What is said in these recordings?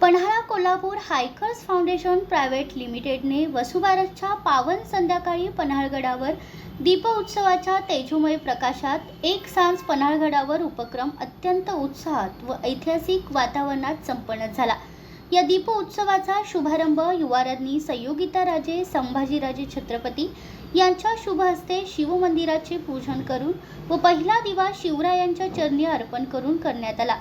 Panhala Kolhapur हायकर्स foundation private लिमिटेडने वसुबारसच्या पावन संध्याकाळी पन्हाळगडावर दीपोत्सवाच्या तेजोमय प्रकाशात एक सांज पन्हाळगडावर उपक्रम अत्यंत उत्साहात व ऐतिहासिक वातावरणात संपन्न झाला। या दीपोत्सवाचा शुभारंभ युवारत्नी संयोगिताराजे संभाजीराजे छत्रपती यांच्या शुभ हस्ते शिवमंदिराचे पूजन करून व पहिला दिवा शिवरायांच्या चरणी अर्पण करून करण्यात आला।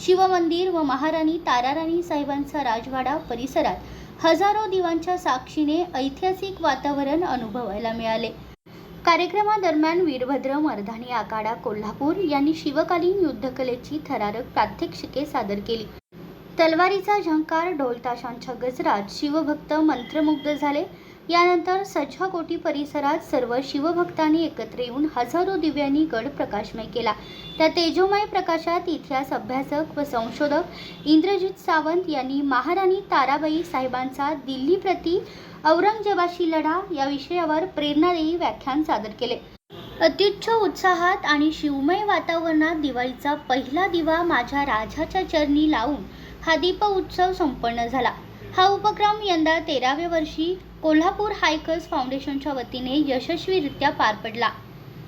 शिवमंदिर व महाराणी ताराराणी साहेबांचा राजवाडा परिसरात हजारो दिवांच्या साक्षीने ऐतिहासिक वातावरण अनुभवायला मिळाले। कार्यक्रमादरम्यान वीरभद्र मर्दानी आखाडा कोल्हापूर यांनी शिवकालीन युद्धकलेची थरारक प्रात्यक्षिके सादर केली। तलवारीचा झंकार, ढोल ताशांच्या गजरात शिवभक्त मंत्रमुग्ध झाले। यानंतर सज्जाकोटी परिसरात सर्व शिवभक्तांनी एकत्र येऊन हजारो दिव्यांनी गड प्रकाशमय केला। त्या तेजोमय प्रकाशात इतिहास अभ्यासक व संशोधक इंद्रजित सावंत यांनी महाराणी ताराबाई साहेबांचा दिल्ली प्रति औरंगजेबाशी लढा या विषयावर प्रेरणादायी व्याख्यान सादर केले। अत्युच्च उत्साहात आणि शिवमय वातावरणात दिवाळीचा पहिला दिवा माझ्या राजाच्या चरणी लावून हा दीप उत्सव संपन्न झाला। हा उपक्रम यंदा 13व्या वर्षी कोल्हापूर हायकर्स फाउंडेशनच्या वतीने यशस्वीरित्या पार पडला।